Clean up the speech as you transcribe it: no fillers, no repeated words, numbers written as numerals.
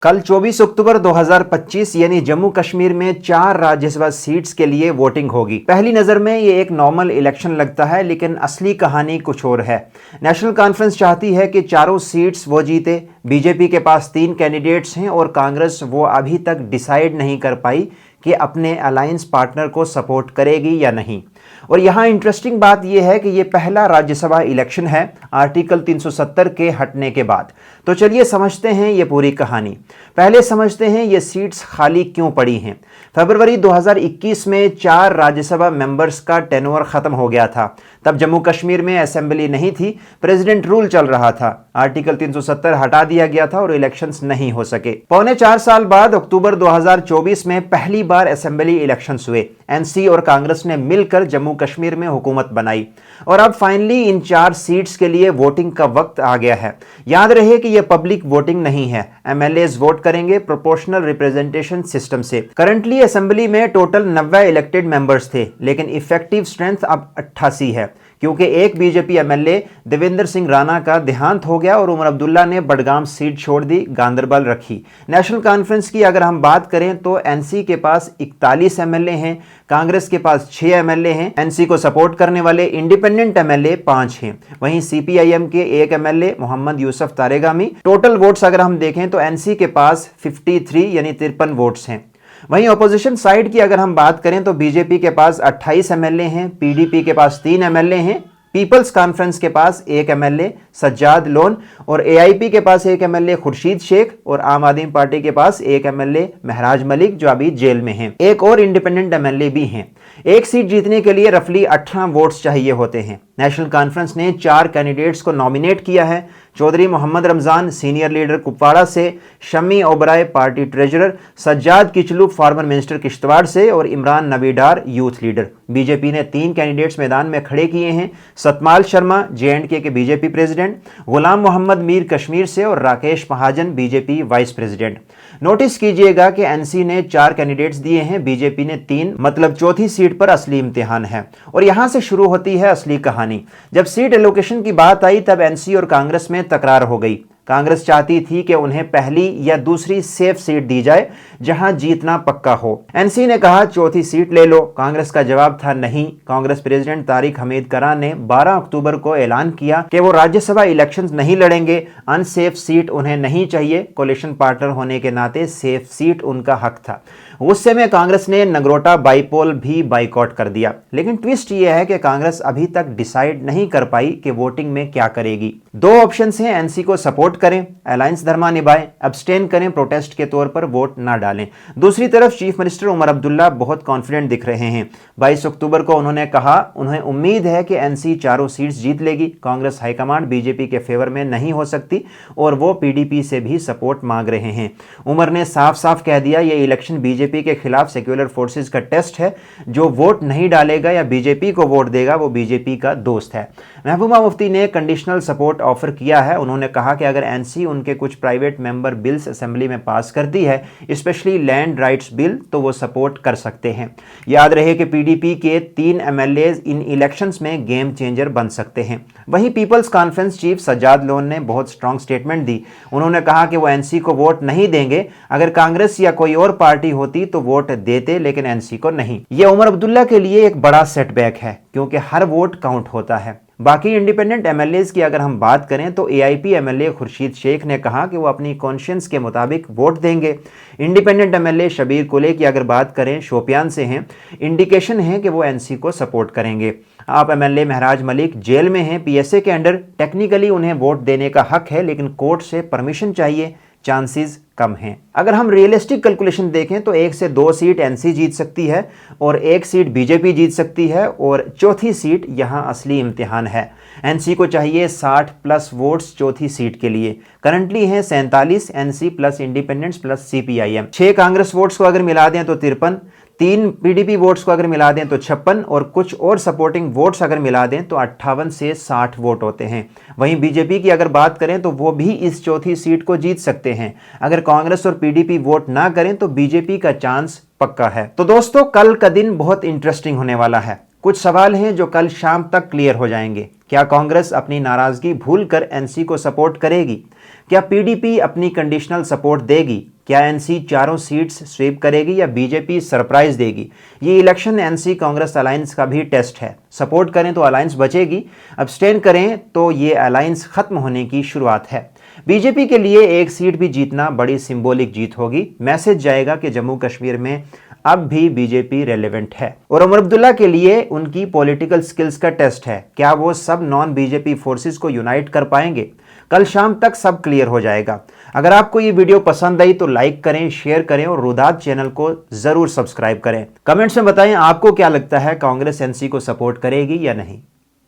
कल 24 अक्टूबर 2025 यानी जम्मू कश्मीर में 4 राज्यसभा सीट्स के लिए वोटिंग होगी। पहली नज़र में ये एक नॉर्मल इलेक्शन लगता है, लेकिन असली कहानी कुछ और है। नेशनल कॉन्फ्रेंस चाहती है कि चारों सीट्स वो जीते। बीजेपी के पास 3 कैंडिडेट्स हैं और कांग्रेस वो अभी तक डिसाइड नहीं कर पाई कि अपने अलायंस पार्टनर को सपोर्ट करेगी या नहीं। और यहाँ इंटरेस्टिंग बात यह है कि ये पहला राज्यसभा इलेक्शन है आर्टिकल 370 के हटने के बाद। तो चलिए समझते हैं ये पूरी कहानी। पहले समझते हैं ये सीट्स खाली क्यों पड़ी हैं। फरवरी 2021 में 4 राज्यसभा मेंबर्स का टेन्योर खत्म हो गया था। तब जम्मू कश्मीर में असेंबली नहीं थी, प्रेसिडेंट रूल चल रहा था। आर्टिकल 370 हटा दिया गया था और इलेक्शंस नहीं हो सके। पौने 4 साल बाद अक्टूबर 2024 में पहली बार असेंबली इलेक्शंस हुए। एनसी और कांग्रेस ने मिलकर जम्मू कश्मीर में हुकूमत बनाई और अब फाइनली इन 4 सीट्स के लिए वोटिंग का वक्त आ गया है। याद रहे कि यह पब्लिक वोटिंग नहीं है, एमएलएज वोट करेंगे प्रोपोर्शनल रिप्रेजेंटेशन सिस्टम से। करंटली असेंबली में टोटल 90 इलेक्टेड मेंबर्स थे, लेकिन इफेक्टिव स्ट्रेंथ अब 88 है, क्योंकि एक बीजेपी एमएलए देवेंद्र सिंह राणा का देहांत हो गया और उमर अब्दुल्ला ने बडगाम सीट छोड़ दी, गांदरबल रखी। नेशनल कॉन्फ्रेंस की अगर हम बात करें तो एनसी के पास 41 एमएलए हैं, कांग्रेस के पास 6 एमएलए हैं। एनसी को सपोर्ट करने वाले इंडिपेंडेंट एमएलए 5 हैं। वहीं सीपीआईएम के एक MLA Mohammed Yousuf Tarigami. Total votes अगर हम देखें तो एनसी के पास 53 यानी 53 वोट्स हैं। वहीं ऑपोजिशन साइड की अगर हम बात करें तो बीजेपी के पास 28 एमएलए हैं, पीडीपी के पास 3 एमएलए हैं, पीपल्स कॉन्फ्रेंस के पास 1 एमएलए सज्जाद लोन और एआईपी के पास 1 एमएलए खुर्शीद शेख और आम आदमी पार्टी के पास 1 एमएलए महराज मलिक जो अभी जेल में हैं। एक और इंडिपेंडेंट एमएलए भी हैं। एक सीट जीतने के लिए रफली 18 वोट्स चाहिए होते हैं। नेशनल कॉन्फ्रेंस ने 4 कैंडिडेट्स को नॉमिनेट किया है। चौधरी मोहम्मद रमजान सीनियर लीडर कुपवाड़ा से, Shami Oberoi party treasurer, Sajjad Kichloo former minister Kishtwar से और इमरान नबी डार यूथ लीडर। बीजेपी ने 3 कैंडिडेट्स मैदान में खड़े किए हैं। सतपाल शर्मा जेएंडके के बीजेपी प्रेसिडेंट, गुलाम मोहम्मद मीर कश्मीर से और राकेश महाजन बीजेपी वाइस प्रेसिडेंट। नोटिस कीजिएगा कि एनसी ने 4 कैंडिडेट्स दिए हैं, बीजेपी ने 3, मतलब चौथी सीट पर असली इम्तिहान है। और यहां से शुरू होती है असली कहानी। जब सीट एलोकेशन की बात आई तब एनसी और कांग्रेस में तकरार हो गई। कांग्रेस चाहती थी कि उन्हें पहली या दूसरी सेफ सीट दी जाए जहां जीतना पक्का हो। एनसी ने कहा चौथी सीट ले लो। कांग्रेस का जवाब था नहीं। कांग्रेस प्रेसिडेंट तारिक हमीद करान ने 12 अक्टूबर को ऐलान किया कि वो राज्यसभा इलेक्शंस नहीं लड़ेंगे। अनसेफ सीट उन्हें नहीं चाहिए। कोalition पार्टनर होने के नाते सेफ सीट उनका हक था। गुस्से में कांग्रेस ने नगरोटा बाईपोल भी बाइकआउट कर दिया। लेकिन ट्विस्ट यह है कि कांग्रेस अभी तक डिसाइड नहीं कर पाई कि वोटिंग में क्या करेगी। 2 ऑप्शंस हैं, एनसी को सपोर्ट करें, अलायंस धर्मा निभाएं, अब्सटेन करें, प्रोटेस्ट के तौर पर वोट ना डालें। दूसरी तरफ चीफ मिनिस्टर उमर अब्दुल्ला बहुत कॉन्फिडेंट दिख रहे हैं। 22 अक्टूबर को उन्होंने कहा उन्हें उम्मीद है कि एनसी चारों सीट्स जीत लेगी। कांग्रेस हाईकमांड बीजेपी के फेवर में नहीं हो सकती और वो पीडीपी से भी सपोर्ट मांग रहे हैं। उमर ने साफ साफ कह दिया ये इलेक्शन बीजेपी के खिलाफ सेक्युलर फोर्सेस का टेस्ट है। जो वोट नहीं डालेगा या बीजेपी को वोट देगा वो बीजेपी का दोस्त है। महबूबा मुफ्ती ने कंडीशनल सपोर्ट ऑफर किया है। उन्होंने कहा कि अगर एनसी उनके कुछ प्राइवेट मेंबर बिल्स असेंबली में पास करती है, स्पेशली लैंड राइट्स बिल, तो वो सपोर्ट कर सकते हैं। याद रहे कि पीडीपी के 3 एमएलए इन इलेक्शंस में गेम चेंजर बन सकते हैं। वहीं People's Conference chief Sajjad Lone ने बहुत स्ट्रांग स्टेटमेंट दी। उन्होंने कहा कि वो एनसी को वोट नहीं देंगे। अगर कांग्रेस या कोई और पार्टी होती तो वोट देते, लेकिन एनसी को नहीं। यह उमर अब्दुल्ला के लिए एक बड़ा सेटबैक है, क्योंकि हर वोट काउंट होता है। बाकी इंडिपेंडेंट एमएलएज की अगर हम बात करें तो एआईपी एमएलए खुर्शीद शेख ने कहा कि वो अपनी कॉन्शियंस के मुताबिक वोट देंगे। इंडिपेंडेंट एमएलए शबीर कुले की अगर बात करें, शोपियान से हैं, इंडिकेशन है कि वो एनसी को सपोर्ट करेंगे। आप एमएलए महराज मलिक जेल में हैं, पीएसए के अंडर, टेक्निकली उन्हें वोट देने का हक है, लेकिन कोर्ट से परमिशन चाहिए, चांसेस कम हैं। अगर हम रियलिस्टिक कैलकुलेशन देखें तो 1 से 2 सीट एनसी जीत सकती है और 1 सीट बीजेपी जीत सकती है और चौथी सीट यहां असली इम्तिहान है। एनसी को चाहिए 60+ वोट्स चौथी सीट के लिए। करंटली हैं 47, NC plus independents plus CPIM. 6 Congress votes को अगर मिला दें तो 53, 3 पीडीपी वोट्स को अगर मिला दें तो 56 और कुछ और सपोर्टिंग वोट्स अगर मिला दें तो 58 से 60 वोट होते हैं। वहीं बीजेपी की अगर बात करें तो वो भी इस चौथी सीट को जीत सकते हैं। अगर कांग्रेस और पीडीपी वोट ना करें तो बीजेपी का चांस पक्का है। तो दोस्तों, कल का दिन बहुत इंटरेस्टिंग होने वाला है। कुछ सवाल हैं जो कल शाम तक क्लियर हो जाएंगे। क्या कांग्रेस अपनी नाराजगी भूलकर एनसी को सपोर्ट करेगी? क्या पीडीपी अपनी कंडीशनल सपोर्ट देगी? क्या एनसी चारों सीट्स स्वीप करेगी या बीजेपी सरप्राइज देगी? ये इलेक्शन एनसी कांग्रेस अलायंस का भी टेस्ट है। सपोर्ट करें तो अलायंस बचेगी, अब्सटेन करें तो ये अलायंस खत्म होने की शुरुआत है। बीजेपी के लिए एक सीट भी जीतना बड़ी सिंबॉलिक जीत होगी। मैसेज जाएगा कि जम्मू कश्मीर में अब भी बीजेपी रेलेवेंट है। और उमर अब्दुल्ला के लिए उनकी पॉलिटिकल स्किल्स का टेस्ट है। क्या वो सब नॉन बीजेपी फोर्सेस को यूनाइट कर पाएंगे? कल शाम तक सब क्लियर हो जाएगा। अगर आपको ये वीडियो पसंद आई तो लाइक करें, शेयर करें और रुदात चैनल को जरूर सब्सक्राइब करें। कमेंट्स में बताएं आपको क्या लगता है, कांग्रेस एनसी को सपोर्ट करेगी या नहीं।